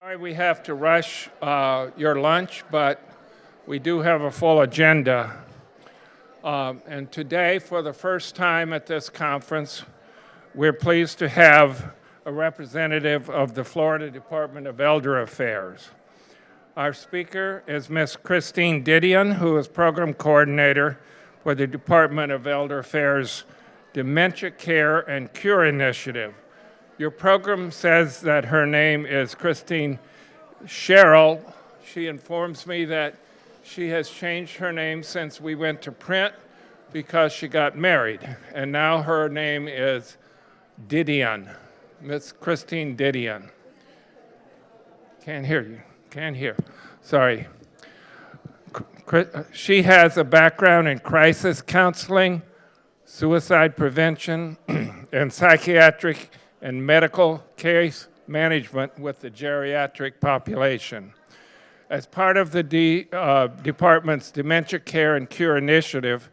Sorry we have to rush your lunch, but we do have a full agenda. And today, for the first time at this conference, we're pleased to have a representative of the Florida Department of Elder Affairs. Our speaker is Ms. Christine Didion, who is Program Coordinator for the Department of Elder Affairs Dementia Care and Cure Initiative. Your program says that her name is Christine Cheryl. She informs me that she has changed her name since we went to print because she got married, and now her name is Didion, Miss Christine Didion. Can't hear you, can't hear, sorry. She has a background in crisis counseling, suicide prevention, and psychiatric and medical case management with the geriatric population. As part of the department's Dementia Care and Cure initiative,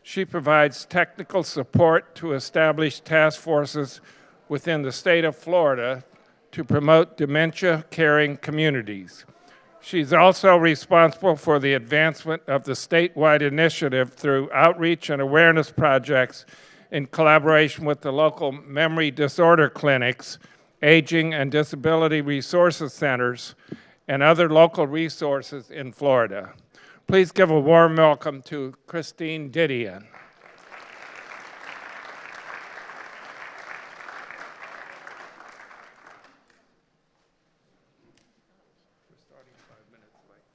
she provides technical support to establish task forces within the state of Florida to promote dementia-caring communities. She's also responsible for the advancement of the statewide initiative through outreach and awareness projects in collaboration with the local memory disorder clinics, aging and disability resources centers, and other local resources in Florida. Please give a warm welcome to Christine Didion.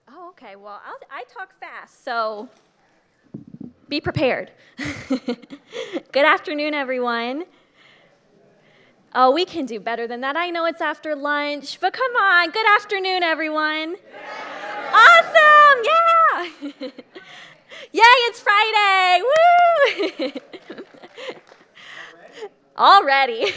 Oh, okay. Well, I talk fast, so be prepared. Good afternoon, everyone. Oh, we can do better than that. I know it's after lunch, but come on. Good afternoon, everyone. Awesome! Yeah! Yay, it's Friday! Woo! Already.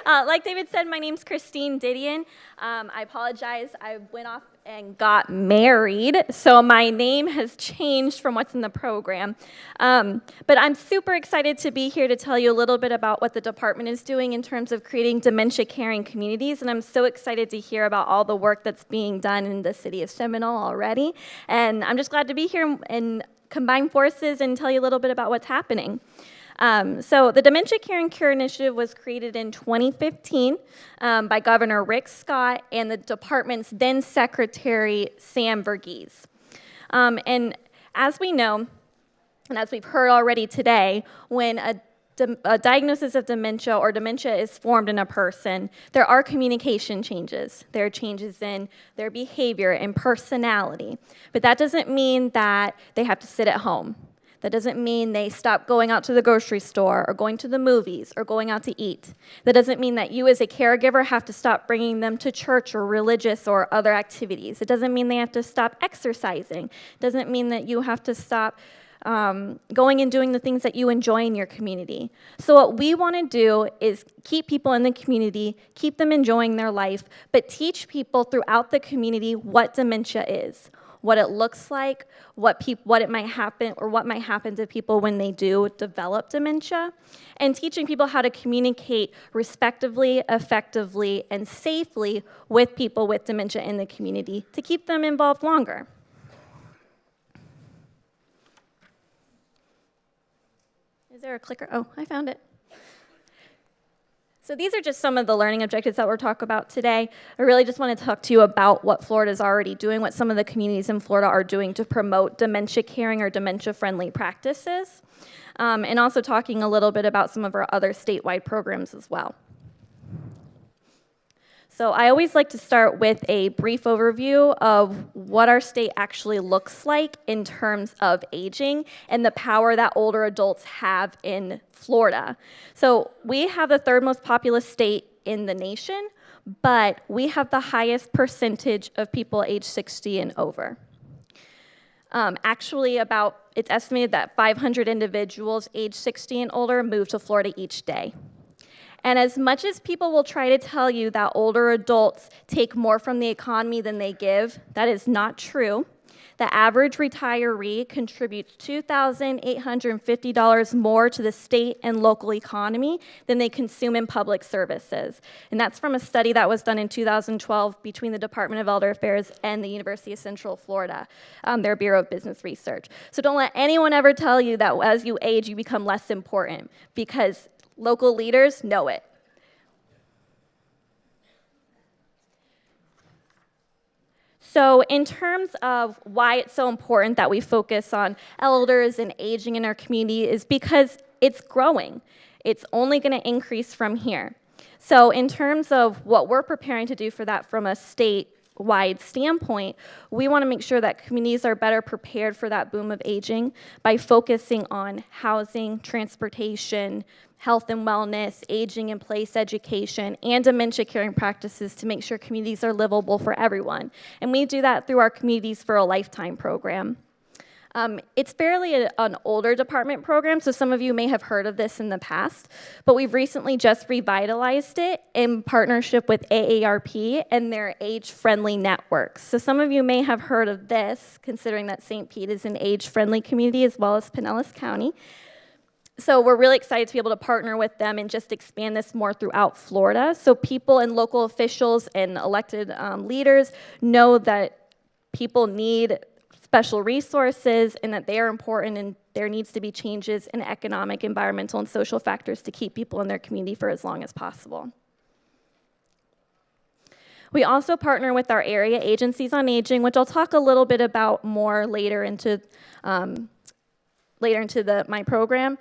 Like David said, my name's Christine Didion. I apologize. I went off and got married, so my name has changed from what's in the program. But I'm super excited to be here to tell you a little bit about what the department is doing in terms of creating dementia-caring communities, and I'm so excited to hear about all the work that's being done in the city of Seminole already. And I'm just glad to be here and combine forces and tell you a little bit about what's happening. So the Dementia Care and Cure Initiative was created in 2015 by Governor Rick Scott and the department's then secretary, Sam Verghese. And as we know, and as we've heard already today, when a diagnosis of dementia or dementia is formed in a person, there are communication changes. There are changes in their behavior and personality. But that doesn't mean that they have to sit at home. That doesn't mean they stop going out to the grocery store or going to the movies or going out to eat. That doesn't mean that you as a caregiver have to stop bringing them to church or religious or other activities. It doesn't mean they have to stop exercising. It doesn't mean that you have to stop going and doing the things that you enjoy in your community. So what we want to do is keep people in the community, keep them enjoying their life, but teach people throughout the community what dementia is, what it looks like, what it might happen, or what might happen to people when they do develop dementia, and teaching people how to communicate respectively, effectively, and safely with people with dementia in the community to keep them involved longer. Is there a clicker? Oh, I found it. So these are just some of the learning objectives that we're talking about today. I really just want to talk to you about what Florida is already doing, what some of the communities in Florida are doing to promote dementia caring or dementia-friendly practices, and also talking a little bit about some of our other statewide programs as well. So I always like to start with a brief overview of what our state actually looks like in terms of aging and the power that older adults have in Florida. So we have the third most populous state in the nation, but we have the highest percentage of people age 60 and over. Actually, it's estimated that 500 individuals age 60 and older move to Florida each day. And as much as people will try to tell you that older adults take more from the economy than they give, that is not true. The average retiree contributes $2,850 more to the state and local economy than they consume in public services. And that's from a study that was done in 2012 between the Department of Elder Affairs and the University of Central Florida, their Bureau of Business Research. So don't let anyone ever tell you that as you age, you become less important, because local leaders know it. So in terms of why it's so important that we focus on elders and aging in our community is because it's growing. It's only going to increase from here. So in terms of what we're preparing to do for that from a statewide standpoint, we want to make sure that communities are better prepared for that boom of aging by focusing on housing, transportation, health and wellness, aging in place education, and dementia caring practices to make sure communities are livable for everyone. And we do that through our Communities for a Lifetime program. It's fairly an older department program, so some of you may have heard of this in the past, but we've recently just revitalized it in partnership with AARP and their age-friendly networks. So some of you may have heard of this, considering that St. Pete is an age-friendly community as well as Pinellas County. So we're really excited to be able to partner with them and just expand this more throughout Florida. So people and local officials and elected leaders know that people need special resources and that they are important, and there needs to be changes in economic, environmental, and social factors to keep people in their community for as long as possible. We also partner with our area agencies on aging, which I'll talk a little bit about more later into my program.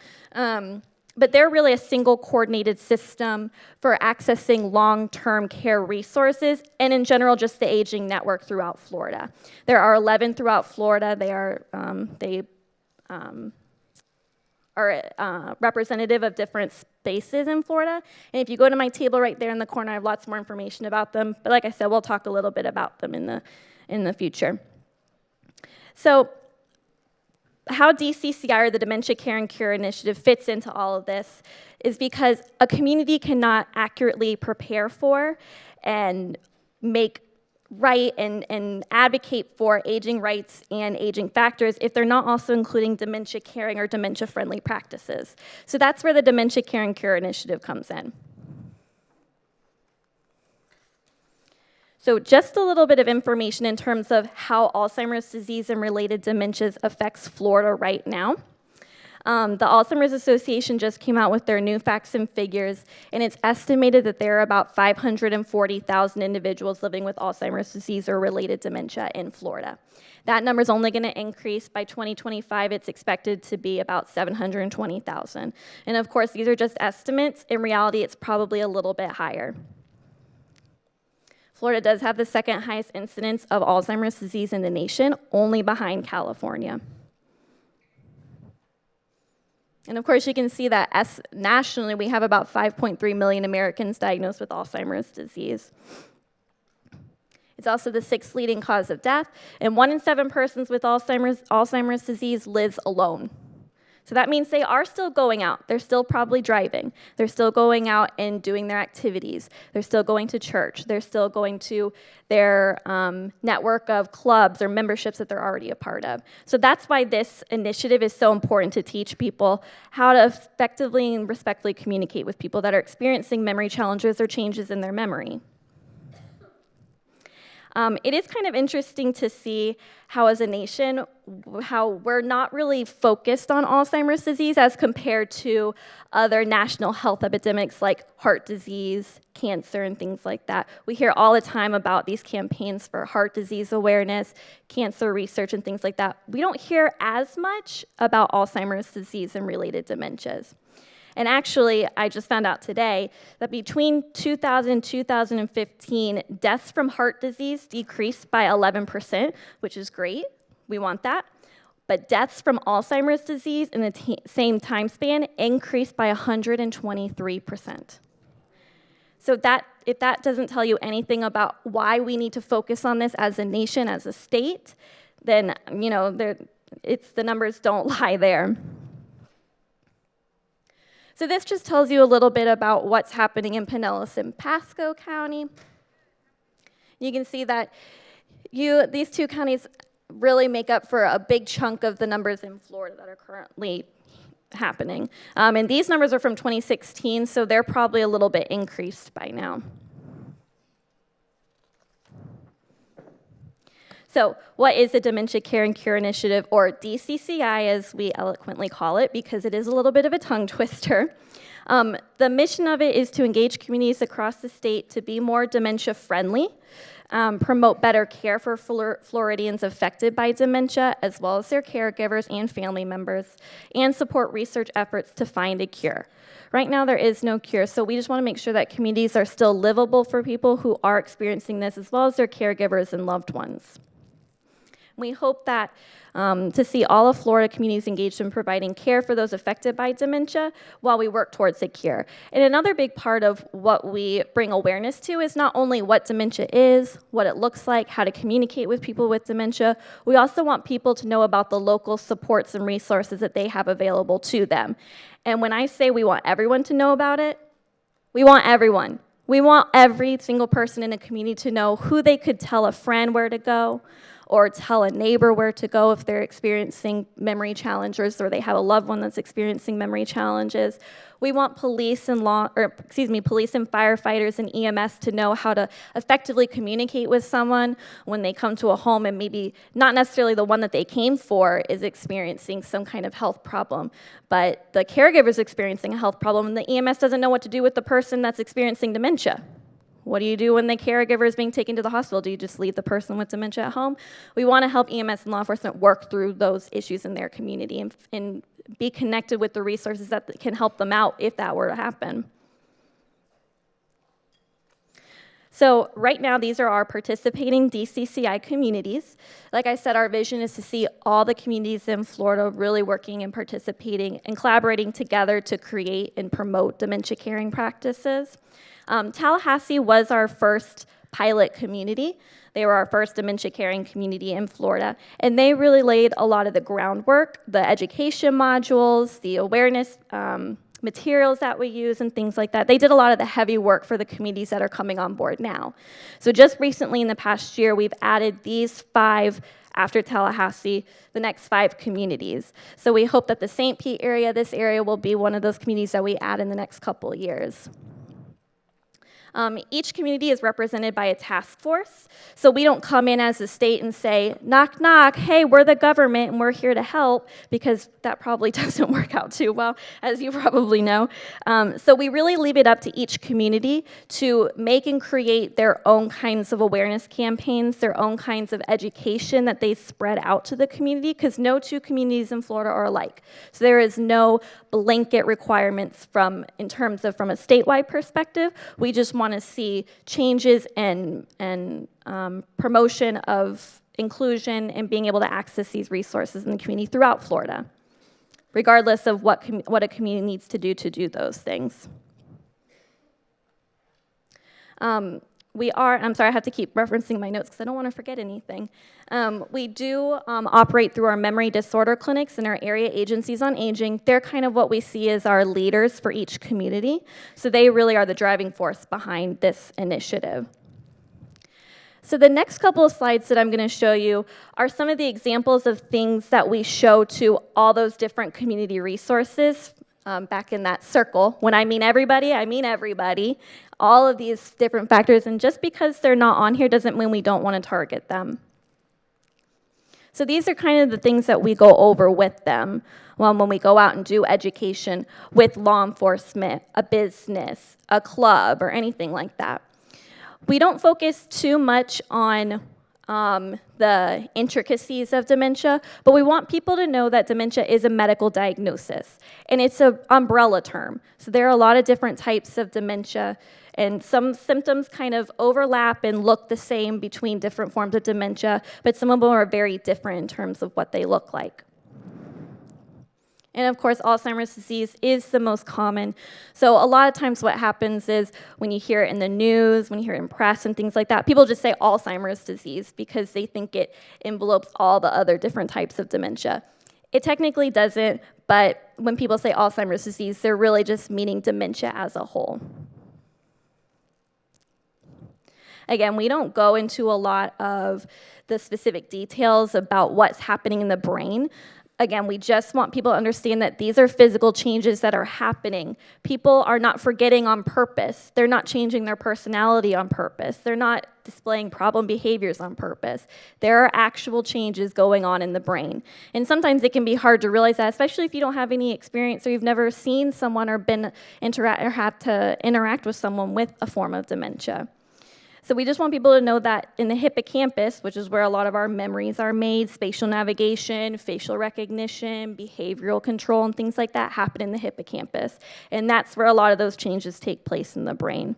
But they're really a single coordinated system for accessing long-term care resources and in general just the aging network throughout Florida. There are 11 throughout Florida. They are representative of different spaces in Florida. And if you go to my table right there in the corner, I have lots more information about them. But like I said, we'll talk a little bit about them in the future. So how DCCI, or the Dementia Care and Cure Initiative, fits into all of this is because a community cannot accurately prepare for and make right and advocate for aging rights and aging factors if they're not also including dementia caring or dementia-friendly practices. So that's where the Dementia Care and Cure Initiative comes in. So just a little bit of information in terms of how Alzheimer's disease and related dementias affects Florida right now. The Alzheimer's Association just came out with their new facts and figures, and it's estimated that there are about 540,000 individuals living with Alzheimer's disease or related dementia in Florida. That number is only going to increase. By 2025, it's expected to be about 720,000. And of course, these are just estimates. In reality, it's probably a little bit higher. Florida does have the second highest incidence of Alzheimer's disease in the nation, only behind California. And of course, you can see that nationally, we have about 5.3 million Americans diagnosed with Alzheimer's disease. It's also the 6th leading cause of death, and 1 in 7 persons with Alzheimer's disease lives alone. So that means they are still going out. They're still probably driving. They're still going out and doing their activities. They're still going to church. They're still going to their network of clubs or memberships that they're already a part of. So that's why this initiative is so important to teach people how to effectively and respectfully communicate with people that are experiencing memory challenges or changes in their memory. It is kind of interesting to see how as a nation, how we're not really focused on Alzheimer's disease as compared to other national health epidemics like heart disease, cancer, and things like that. We hear all the time about these campaigns for heart disease awareness, cancer research, and things like that. We don't hear as much about Alzheimer's disease and related dementias. And actually, I just found out today that between 2000 and 2015, deaths from heart disease decreased by 11%, which is great. We want that. But deaths from Alzheimer's disease in the same time span increased by 123%. So if that doesn't tell you anything about why we need to focus on this as a nation, as a state, then the numbers don't lie there. So this just tells you a little bit about what's happening in Pinellas and Pasco County. You can see that these two counties really make up for a big chunk of the numbers in Florida that are currently happening. And these numbers are from 2016, so they're probably a little bit increased by now. So what is the Dementia Care and Cure Initiative, or DCCI as we eloquently call it, because it is a little bit of a tongue twister. The mission of it is to engage communities across the state to be more dementia friendly, promote better care for Floridians affected by dementia, as well as their caregivers and family members, and support research efforts to find a cure. Right now, there is no cure, so we just want to make sure that communities are still livable for people who are experiencing this, as well as their caregivers and loved ones. We hope that to see all of Florida communities engaged in providing care for those affected by dementia while we work towards a cure. And another big part of what we bring awareness to is not only what dementia is, what it looks like, how to communicate with people with dementia, we also want people to know about the local supports and resources that they have available to them. And when I say we want everyone to know about it, we want everyone. We want every single person in a community to know who they could tell a friend where to go, or tell a neighbor where to go if they're experiencing memory challenges or they have a loved one that's experiencing memory challenges. We want police and police and firefighters and EMS to know how to effectively communicate with someone when they come to a home and maybe not necessarily the one that they came for is experiencing some kind of health problem, but the caregiver is experiencing a health problem and the EMS doesn't know what to do with the person that's experiencing dementia. What do you do when the caregiver is being taken to the hospital? Do you just leave the person with dementia at home? We want to help EMS and law enforcement work through those issues in their community and be connected with the resources that can help them out if that were to happen. So right now, these are our participating DCCI communities. Like I said, our vision is to see all the communities in Florida really working and participating and collaborating together to create and promote dementia caring practices. Tallahassee was our first pilot community. They were our first dementia caring community in Florida, and they really laid a lot of the groundwork, the education modules, the awareness materials that we use and things like that. They did a lot of the heavy work for the communities that are coming on board now. So just recently in the past year, we've added these 5 after Tallahassee, the next 5 communities. So we hope that the St. Pete area, this area will be one of those communities that we add in the next couple of years. Each community is represented by a task force, so we don't come in as a state and say, knock, knock, hey, we're the government and we're here to help, because that probably doesn't work out too well, as you probably know. So we really leave it up to each community to make and create their own kinds of awareness campaigns, their own kinds of education that they spread out to the community, because no 2 communities in Florida are alike. So there is no blanket requirements from a statewide perspective. We just want to see changes and promotion of inclusion and being able to access these resources in the community throughout Florida, regardless of what a community needs to do those things. I'm sorry, I have to keep referencing my notes because I don't want to forget anything. We do operate through our memory disorder clinics and our area agencies on aging. They're kind of what we see as our leaders for each community. So they really are the driving force behind this initiative. So the next couple of slides that I'm going to show you are some of the examples of things that we show to all those different community resources back in that circle. When I mean everybody, I mean everybody. All of these different factors, and just because they're not on here doesn't mean we don't want to target them. So these are kind of the things that we go over with them when we go out and do education with law enforcement, a business, a club, or anything like that. We don't focus too much on the intricacies of dementia, but we want people to know that dementia is a medical diagnosis, and it's an umbrella term. So there are a lot of different types of dementia, and some symptoms kind of overlap and look the same between different forms of dementia, but some of them are very different in terms of what they look like. And of course, Alzheimer's disease is the most common. So a lot of times what happens is when you hear it in the news, when you hear it in press and things like that, people just say Alzheimer's disease because they think it envelopes all the other different types of dementia. It technically doesn't, but when people say Alzheimer's disease, they're really just meaning dementia as a whole. Again, we don't go into a lot of the specific details about what's happening in the brain. Again, we just want people to understand that these are physical changes that are happening. People are not forgetting on purpose. They're not changing their personality on purpose. They're not displaying problem behaviors on purpose. There are actual changes going on in the brain. And sometimes it can be hard to realize that, especially if you don't have any experience or you've never seen someone or had to interact with someone with a form of dementia. So we just want people to know that in the hippocampus, which is where a lot of our memories are made, spatial navigation, facial recognition, behavioral control, and things like that happen in the hippocampus. And that's where a lot of those changes take place in the brain.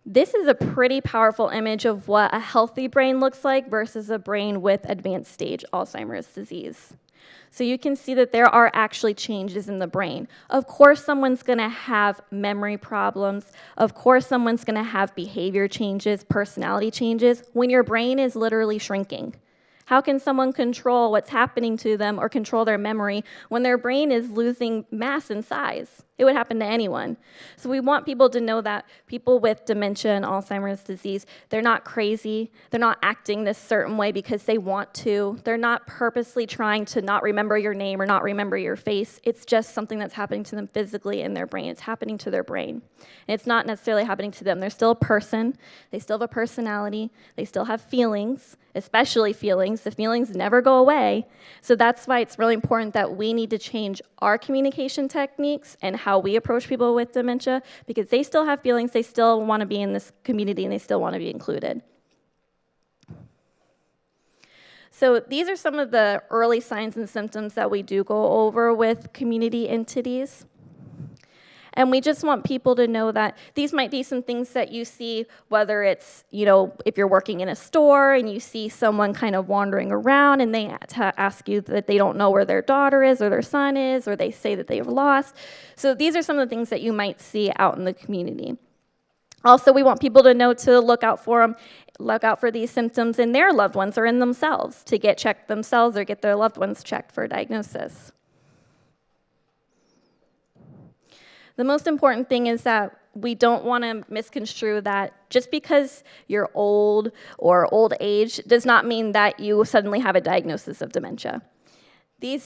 This is a pretty powerful image of what a healthy brain looks like versus a brain with advanced stage Alzheimer's disease. So you can see that there are actually changes in the brain. Of course, someone's going to have memory problems. Of course, someone's going to have behavior changes, personality changes, when your brain is literally shrinking. How can someone control what's happening to them or control their memory when their brain is losing mass and size? It would happen to anyone. So we want people to know that people with dementia and Alzheimer's disease, they're not crazy. They're not acting this certain way because they want to. They're not purposely trying to not remember your name or not remember your face. It's just something that's happening to them physically in their brain. It's happening to their brain. And it's not necessarily happening to them. They're still a person. They still have a personality. They still have feelings, especially feelings. The feelings never go away. So that's why it's really important that we need to change our communication techniques and how we approach people with dementia, because they still have feelings, they still want to be in this community, and they still want to be included. So these are some of the early signs and symptoms that we do go over with community entities. And we just want people to know that these might be some things that you see, whether it's, if you're working in a store and you see someone kind of wandering around and they ask you that they don't know where their daughter is or their son is, or they say that they've lost. So these are some of the things that you might see out in the community. Also, we want people to know to look out for these symptoms in their loved ones or in themselves, to get checked themselves or get their loved ones checked for a diagnosis. The most important thing is that we don't want to misconstrue that just because you're old or old age does not mean that you suddenly have a diagnosis of dementia.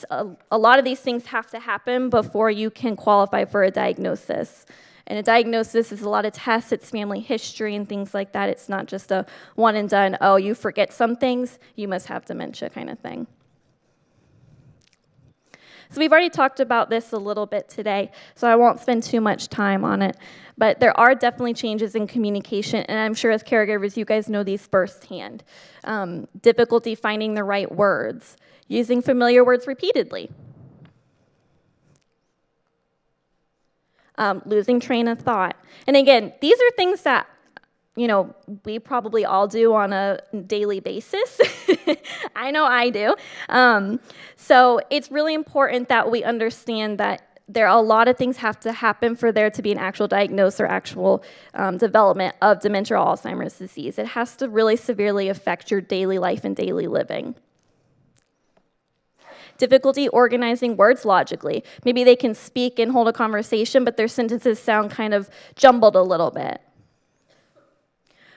A lot of these things have to happen before you can qualify for a diagnosis. And a diagnosis is a lot of tests, it's family history and things like that. It's not just a one and done, oh, you forget some things, you must have dementia kind of thing. So we've already talked about this a little bit today, so I won't spend too much time on it. But there are definitely changes in communication, and I'm sure as caregivers, you guys know these firsthand. Difficulty finding the right words, using familiar words repeatedly, losing train of thought. And again, these are things that we probably all do on a daily basis. I know I do. So it's really important that we understand that there are a lot of things have to happen for there to be an actual diagnosis or actual development of dementia or Alzheimer's disease. It has to really severely affect your daily life and daily living. Difficulty organizing words logically. Maybe they can speak and hold a conversation, but their sentences sound kind of jumbled a little bit.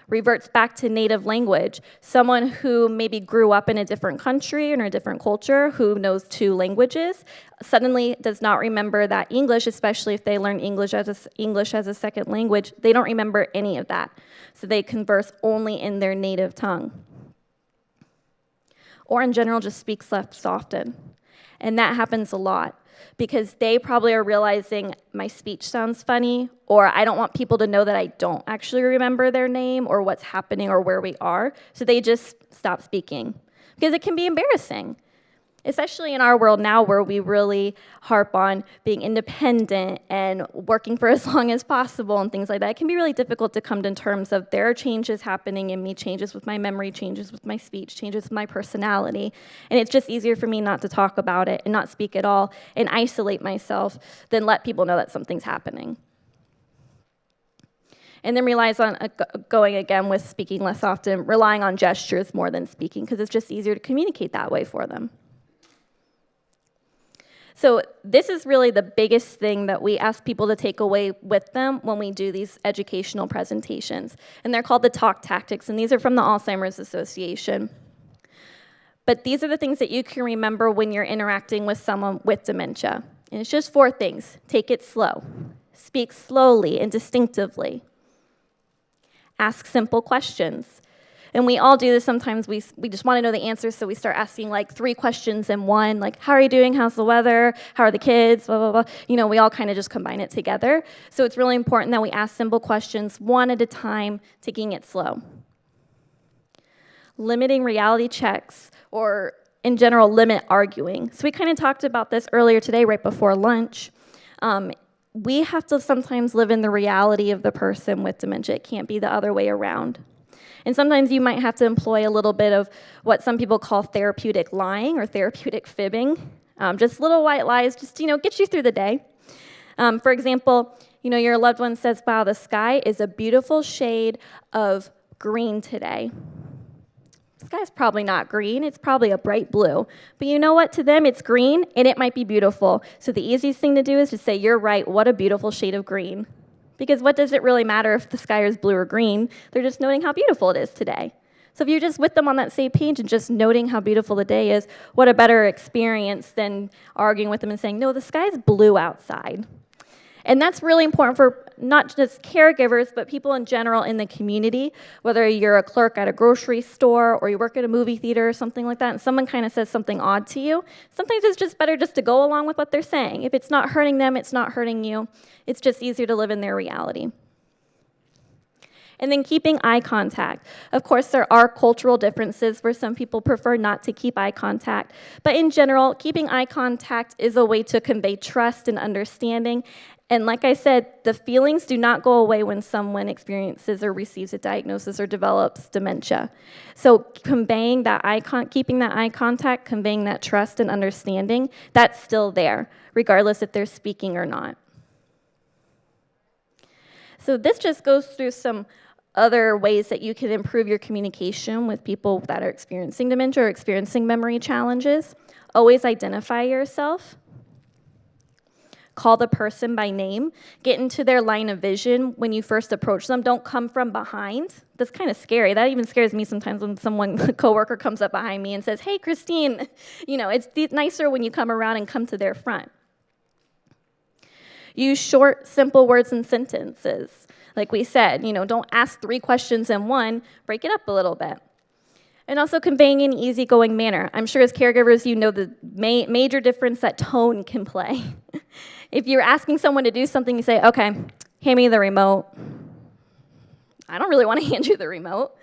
Reverts back to native language. Someone who maybe grew up in a different country or in a different culture, who knows 2 languages, suddenly does not remember that English, especially if they learn English as a second language. They don't remember any of that. So they converse only in their native tongue. Or in general, just speaks less often. And that happens a lot, because they probably are realizing my speech sounds funny, or I don't want people to know that I don't actually remember their name or what's happening or where we are, so they just stop speaking, because it can be embarrassing, especially in our world now where we really harp on being independent and working for as long as possible and things like that. It can be really difficult to come to terms of there are changes happening in me, changes with my memory, changes with my speech, changes with my personality, and it's just easier for me not to talk about it and not speak at all and isolate myself than let people know that something's happening. And then relies on going again with speaking less often, relying on gestures more than speaking, because it's just easier to communicate that way for them. So this is really the biggest thing that we ask people to take away with them when we do these educational presentations. And they're called the talk tactics, and these are from the Alzheimer's Association. But these are the things that you can remember when you're interacting with someone with dementia. And it's just 4 things. Take it slow. Speak slowly and distinctively. Ask simple questions. And we all do this sometimes. We just want to know the answers, so we start asking like 3 questions in one, like, how are you doing? How's the weather? How are the kids? Blah, blah, blah. You know, we all kind of just combine it together. So it's really important that we ask simple questions one at a time, taking it slow. Limiting reality checks, or in general, limit arguing. So we kind of talked about this earlier today, right before lunch. We have to sometimes live in the reality of the person with dementia. It can't be the other way around. And sometimes you might have to employ a little bit of what some people call therapeutic lying or therapeutic fibbing. Just little white lies, just, get you through the day. For example, your loved one says, wow, the sky is a beautiful shade of green today. The sky's probably not green, it's probably a bright blue. But you know what? To them, it's green, and it might be beautiful. So the easiest thing to do is to say, you're right, what a beautiful shade of green. Because what does it really matter if the sky is blue or green? They're just noting how beautiful it is today. So if you're just with them on that same page and just noting how beautiful the day is, what a better experience than arguing with them and saying, no, the sky's blue outside. And that's really important for not just caregivers, but people in general in the community, whether you're a clerk at a grocery store or you work at a movie theater or something like that, and someone kind of says something odd to you, sometimes it's just better just to go along with what they're saying. If it's not hurting them, it's not hurting you. It's just easier to live in their reality. And then keeping eye contact. Of course, there are cultural differences where some people prefer not to keep eye contact. But in general, keeping eye contact is a way to convey trust and understanding. And like I said, the feelings do not go away when someone experiences or receives a diagnosis or develops dementia. So conveying that keeping that eye contact, conveying that trust and understanding, that's still there, regardless if they're speaking or not. So this just goes through some other ways that you can improve your communication with people that are experiencing dementia or experiencing memory challenges. Always identify yourself. Call the person by name. Get into their line of vision when you first approach them. Don't come from behind. That's kind of scary. That even scares me sometimes when a coworker comes up behind me and says, hey, Christine. It's nicer when you come around and come to their front. Use short, simple words and sentences. Like we said, don't ask 3 questions in one. Break it up a little bit. And also conveying an easygoing manner. I'm sure as caregivers, you know the major difference that tone can play. If you're asking someone to do something, you say, okay, hand me the remote. I don't really want to hand you the remote.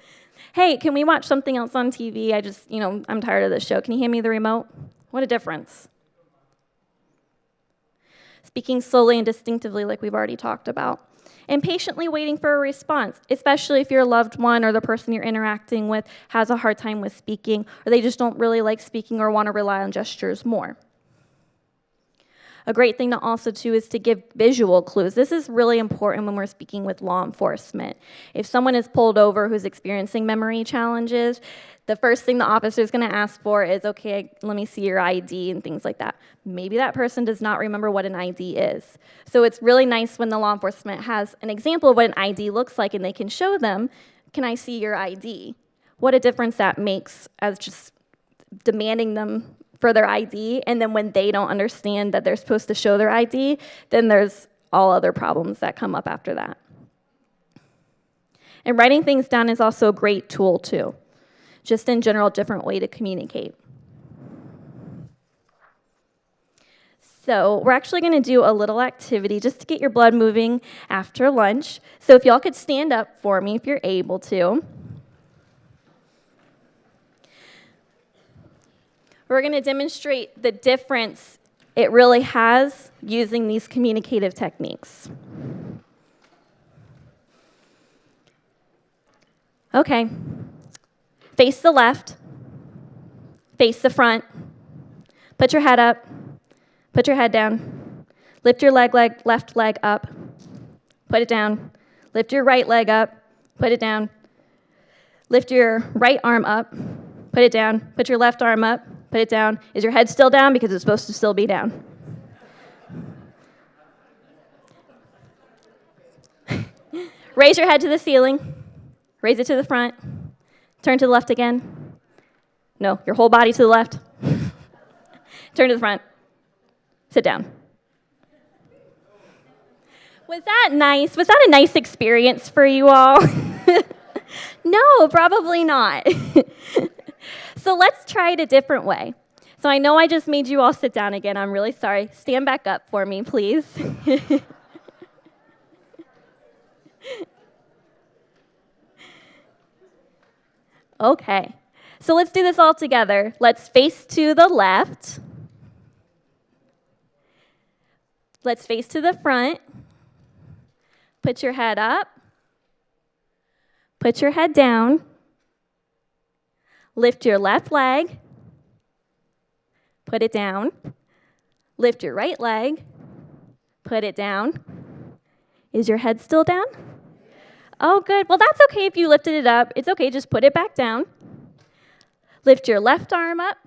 Hey, can we watch something else on TV? I'm tired of this show. Can you hand me the remote? What a difference. Speaking slowly and distinctively like we've already talked about. And patiently waiting for a response, especially if your loved one or the person you're interacting with has a hard time with speaking, or they just don't really like speaking or want to rely on gestures more. A great thing to also do is to give visual clues. This is really important when we're speaking with law enforcement. If someone is pulled over who's experiencing memory challenges, the first thing the officer is going to ask for is, okay, let me see your ID and things like that. Maybe that person does not remember what an ID is. So it's really nice when the law enforcement has an example of what an ID looks like and they can show them, can I see your ID? What a difference that makes as just demanding them for their ID, and then when they don't understand that they're supposed to show their ID, then there's all other problems that come up after that. And writing things down is also a great tool too. Just in general, different way to communicate. So we're actually going to do a little activity just to get your blood moving after lunch. So if y'all could stand up for me if you're able to. We're going to demonstrate the difference it really has using these communicative techniques. Okay. Face the left. Face the front. Put your head up. Put your head down. Lift your left leg up. Put it down. Lift your right leg up. Put it down. Lift your right arm up. Put it down. Put your left arm up. Put it down. Is your head still down? Because it's supposed to still be down. Raise your head to the ceiling. Raise it to the front. Turn to the left again. No, your whole body to the left. Turn to the front. Sit down. Was that nice? Was that a nice experience for you all? No, probably not. So let's try it a different way. So I know I just made you all sit down again. I'm really sorry. Stand back up for me, please. Okay. So let's do this all together. Let's face to the left. Let's face to the front. Put your head up. Put your head down. Lift your left leg. Put it down. Lift your right leg. Put it down. Is your head still down? Oh, good. Well, that's okay if you lifted it up. It's okay. Just put it back down. Lift your left arm up.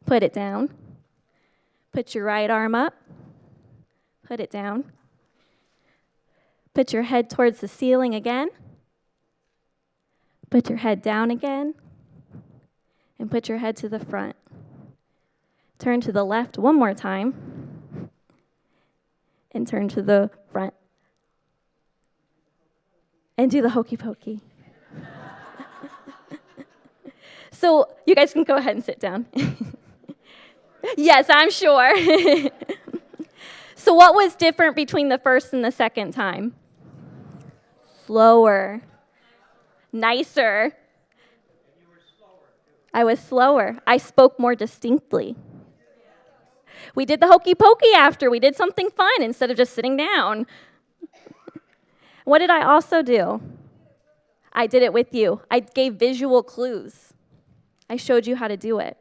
Put it down. Put your right arm up. Put it down. Put your head towards the ceiling again. Put your head down again. And put your head to the front. Turn to the left one more time. And turn to the front. And do the hokey pokey. So you guys can go ahead and sit down. Yes, I'm sure. So what was different between the first and the second time? Slower. Nicer. I was slower. I spoke more distinctly. We did the hokey pokey after. We did something fun instead of just sitting down. What did I also do? I did it with you. I gave visual clues. I showed you how to do it.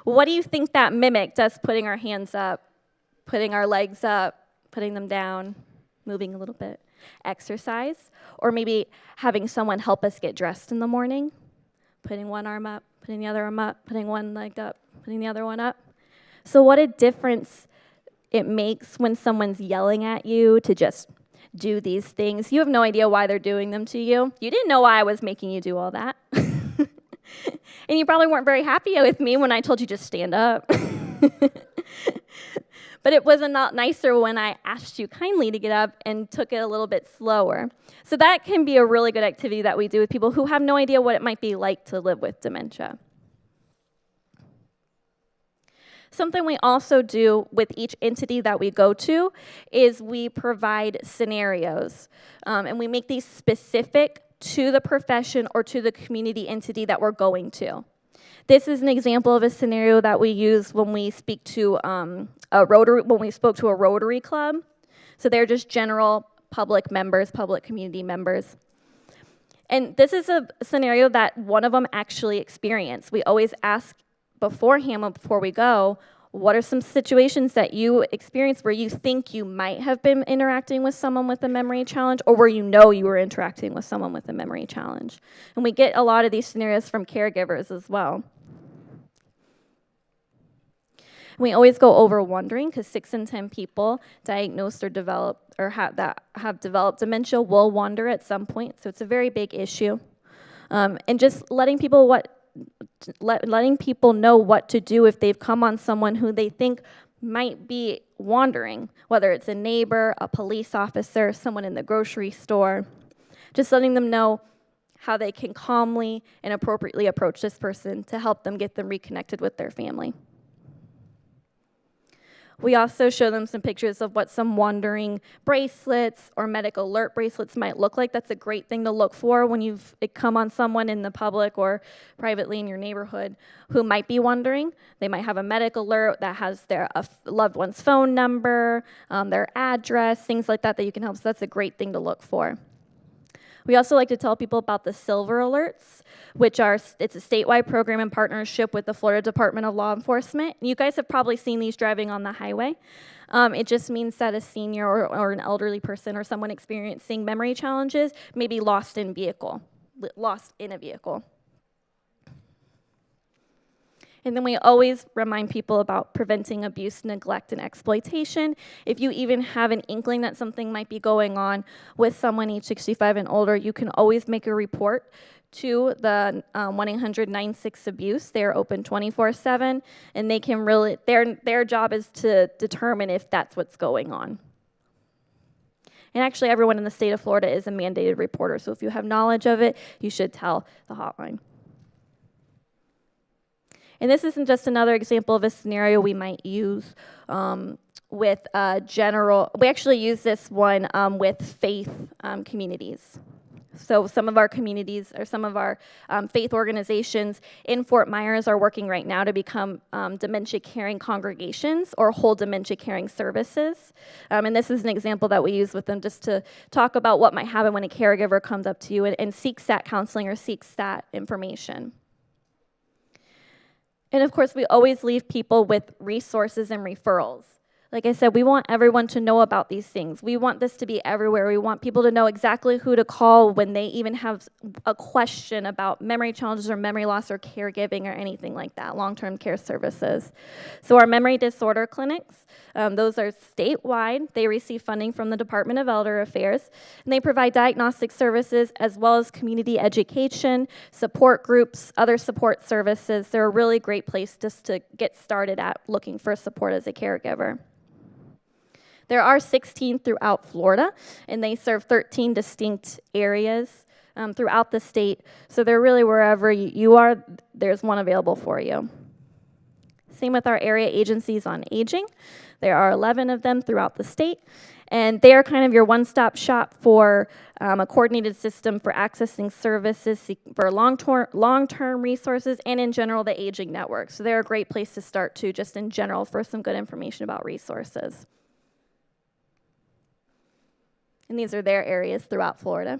What do you think that mimicked, us putting our hands up, putting our legs up, putting them down, moving a little bit? Exercise, or maybe having someone help us get dressed in the morning, putting one arm up, putting the other arm up, putting one leg up, putting the other one up. So what a difference it makes when someone's yelling at you to just do these things. You have no idea why they're doing them to you. You didn't know why I was making you do all that. And you probably weren't very happy with me when I told you just stand up. But it was a lot nicer when I asked you kindly to get up and took it a little bit slower. So that can be a really good activity that we do with people who have no idea what it might be like to live with dementia. Something we also do with each entity that we go to is we provide scenarios. And we make these specific to the profession or to the community entity that we're going to. This is an example of a scenario that we use when we speak to when we spoke to a Rotary Club. So they're just general public members, public community members. And this is a scenario that one of them actually experienced. We always ask beforehand, before we go, what are some situations that you experienced where you think you might have been interacting with someone with a memory challenge, or where you know you were interacting with someone with a memory challenge? And we get a lot of these scenarios from caregivers as well. We always go over wandering, because 6 in 10 people diagnosed or developed or have developed dementia will wander at some point. So it's a very big issue. And just letting people know what to do if they've come on someone who they think might be wandering, whether it's a neighbor, a police officer, someone in the grocery store. Just letting them know how they can calmly and appropriately approach this person to help them get them reconnected with their family. We also show them some pictures of what some wandering bracelets or medical alert bracelets might look like. That's a great thing to look for when you've come on someone in the public or privately in your neighborhood who might be wandering. They might have a medical alert that has their loved one's phone number, their address, things like that you can help. So that's a great thing to look for. We also like to tell people about the Silver Alerts, it's a statewide program in partnership with the Florida Department of Law Enforcement. You guys have probably seen these driving on the highway. It just means that a senior or an elderly person or someone experiencing memory challenges may be lost in a vehicle. And then we always remind people about preventing abuse, neglect, and exploitation. If you even have an inkling that something might be going on with someone age 65 and older, you can always make a report to the 1-800-96-ABUSE. They're open 24/7, and they can really, their job is to determine if that's what's going on. And actually, everyone in the state of Florida is a mandated reporter, so if you have knowledge of it, you should tell the hotline. And this isn't just another example of a scenario we might use with we actually use this one with faith communities. So some of our communities or some of our faith organizations in Fort Myers are working right now to become dementia caring congregations or whole dementia caring services. And this is an example that we use with them just to talk about what might happen when a caregiver comes up to you and seeks that counseling or seeks that information. And of course, we always leave people with resources and referrals. Like I said, we want everyone to know about these things. We want this to be everywhere. We want people to know exactly who to call when they even have a question about memory challenges or memory loss or caregiving or anything like that, long-term care services. So our memory disorder clinics, those are statewide. They receive funding from the Department of Elder Affairs, and they provide diagnostic services as well as community education, support groups, other support services. They're a really great place just to get started at looking for support as a caregiver. There are 16 throughout Florida, and they serve 13 distinct areas throughout the state. So they're really wherever you are, there's one available for you. Same with our area agencies on aging. There are 11 of them throughout the state, and they are kind of your one-stop shop for a coordinated system for accessing services for long-term resources and in general the aging network. So they're a great place to start too, just in general for some good information about resources. And these are their areas throughout Florida.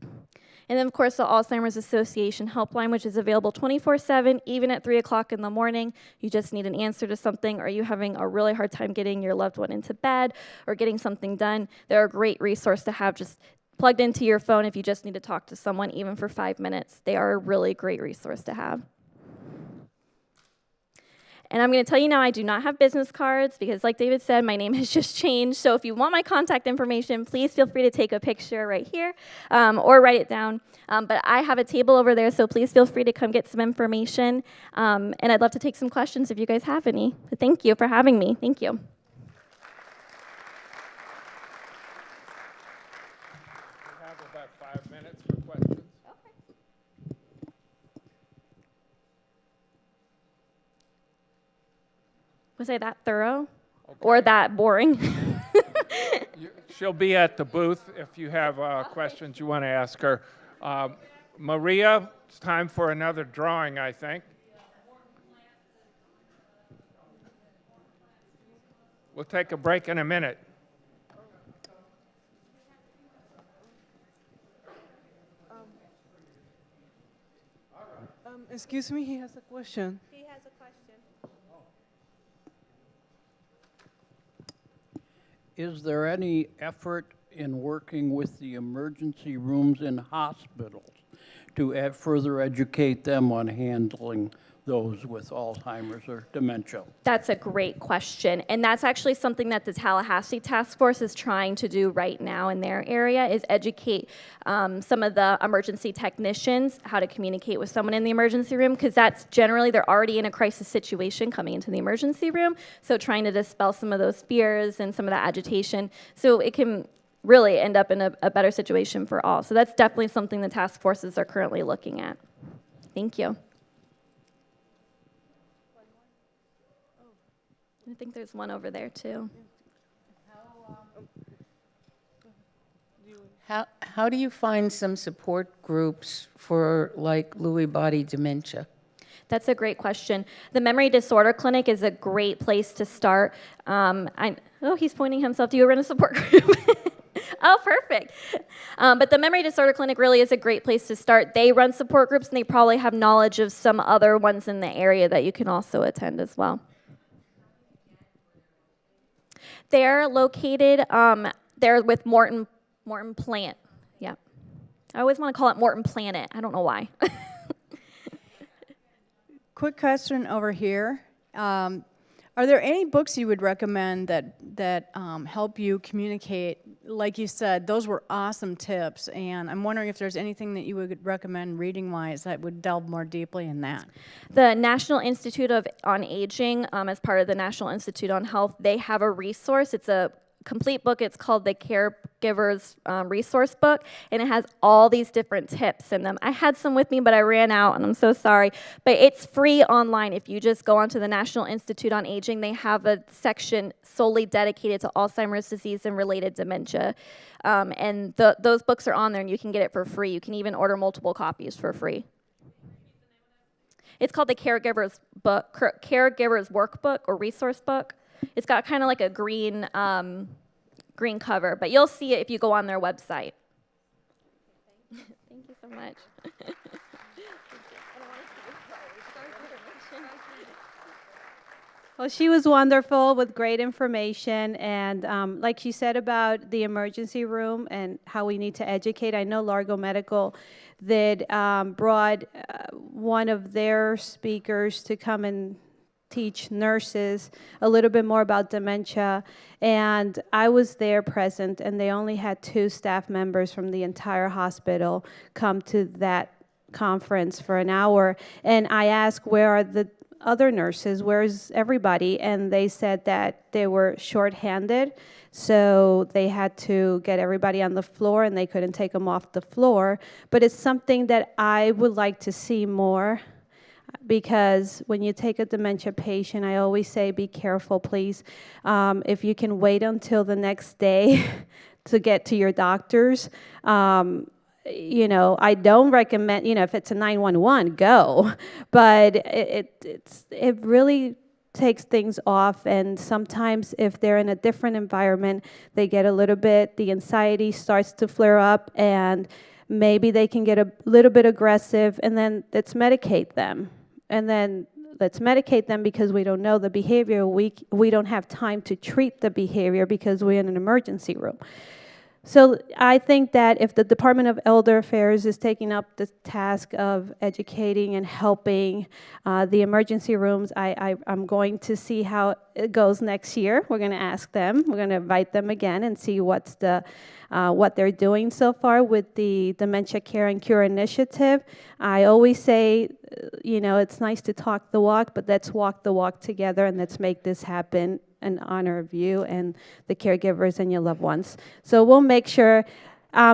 And then, of course, the Alzheimer's Association helpline, which is available 24/7, even at 3 o'clock in the morning. You just need an answer to something, or are you having a really hard time getting your loved one into bed or getting something done. They're a great resource to have just plugged into your phone if you just need to talk to someone, even for 5 minutes. They are a really great resource to have. And I'm going to tell you now, I do not have business cards because, like David said, my name has just changed. So if you want my contact information, please feel free to take a picture right here or write it down. But I have a table over there, so please feel free to come get some information. And I'd love to take some questions if you guys have any. But thank you for having me. Thank you. We have about 5 minutes for questions. Was I that thorough or that boring? She'll be at the booth if you have questions you want to ask her. Maria, it's time for another drawing, I think. We'll take a break in a minute. Excuse me, he has a question. He has a question. Is there any effort in working with the emergency rooms in hospitals to further educate them on handling those with Alzheimer's or dementia? That's a great question. And that's actually something that the Tallahassee Task Force is trying to do right now in their area, is educate some of the emergency technicians how to communicate with someone in the emergency room, because that's generally, they're already in a crisis situation coming into the emergency room. So trying to dispel some of those fears and some of that agitation so it can really end up in a better situation for all. So that's definitely something the task forces are currently looking at. Thank you. I think there's one over there too. How do you find some support groups for like Lewy body dementia? That's a great question. The Memory Disorder Clinic is a great place to start. He's pointing himself. Do you run a support group? Oh, perfect. But the Memory Disorder Clinic really is a great place to start. They run support groups, and they probably have knowledge of some other ones in the area that you can also attend as well. They're located, they're with Morton Plant. Yeah. I always want to call it Morton Planet. I don't know why. quick question over here. Are there any books you would recommend that help you communicate? Like you said, those were awesome tips, and I'm wondering if there's anything that you would recommend reading-wise that would delve more deeply in that. The National Institute on Aging, as part of the National Institute on Health, they have a resource. It's a complete book. It's called the Caregivers Resource Book, and it has all these different tips in them. I had some with me, but I ran out, and I'm so sorry. But it's free online. If you just go onto the National Institute on Aging, they have a section solely dedicated to Alzheimer's disease and related dementia. And those books are on there, and you can get it for free. You can even order multiple copies for free. It's called the Caregivers Workbook or Resource Book. It's got kind of like a green cover, but you'll see it if you go on their website. Thank you so much. Well, she was wonderful with great information, and like she said about the emergency room and how we need to educate, I know Largo Medical brought one of their speakers to come and teach nurses a little bit more about dementia, and I was there present, and they only had 2 staff members from the entire hospital come to that conference for an hour, and I asked, where are the other nurses, where's everybody? And they said that they were shorthanded, so they had to get everybody on the floor, and they couldn't take them off the floor, but it's something that I would like to see more. Because when you take a dementia patient, I always say, be careful, please. If you can wait until the next day to get to your doctors, I don't recommend, if it's a 911, go. But it really takes things off, and sometimes if they're in a different environment, they get the anxiety starts to flare up, and maybe they can get a little bit aggressive, and then let's medicate them. And then let's medicate them because we don't know the behavior. We don't have time to treat the behavior because we're in an emergency room. So I think that if the Department of Elder Affairs is taking up the task of educating and helping the emergency rooms, I'm going to see how it goes next year. We're going to ask them. We're going to invite them again and see what they're doing so far with the Dementia Care and Cure initiative. I always say, it's nice to talk the walk, but let's walk the walk together, and let's make this happen in honor of you and the caregivers and your loved ones. So we'll make sure,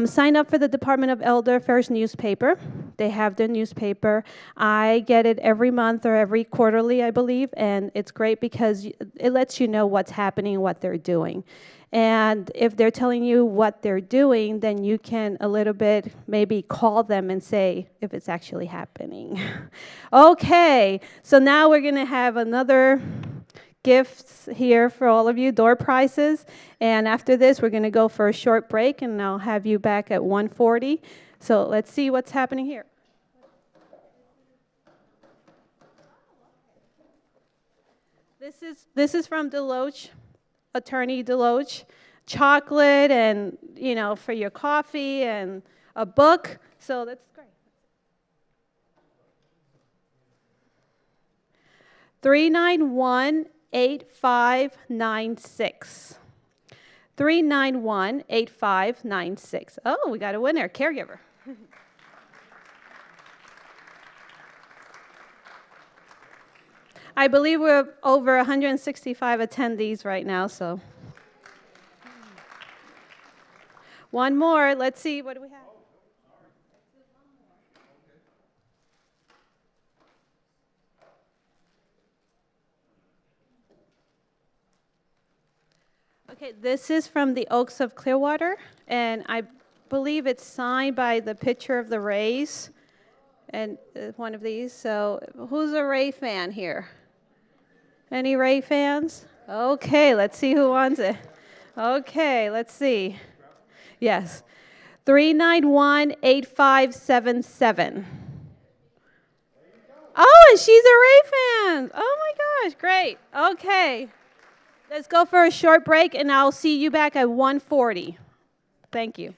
sign up for the Department of Elder Affairs newspaper. They have their newspaper. I get it every month or every quarterly, I believe, and it's great because it lets you know what's happening, what they're doing. And if they're telling you what they're doing, then you can a little bit maybe call them and say if it's actually happening. Okay, so now we're going to have another gifts here for all of you, door prizes. And after this, we're going to go for a short break, and I'll have you back at 1:40. So let's see what's happening here. This is from Deloach, Attorney Deloach. Chocolate and, for your coffee and a book. So that's great. 391-8596. 391-8596. Oh, we got a winner, caregiver. I believe we're over 165 attendees right now, so. One more. Let's see. What do we have? Okay, this is from the Oaks of Clearwater, and I believe it's signed by the pitcher of the Rays, and one of these. So who's a Ray fan here? Any Ray fans? Okay, let's see who wants it. Okay, let's see. Yes. 391-8577. Oh, and she's a Ray fan. Oh my gosh, great. Okay. Let's go for a short break, and I'll see you back at 1:40. Thank you.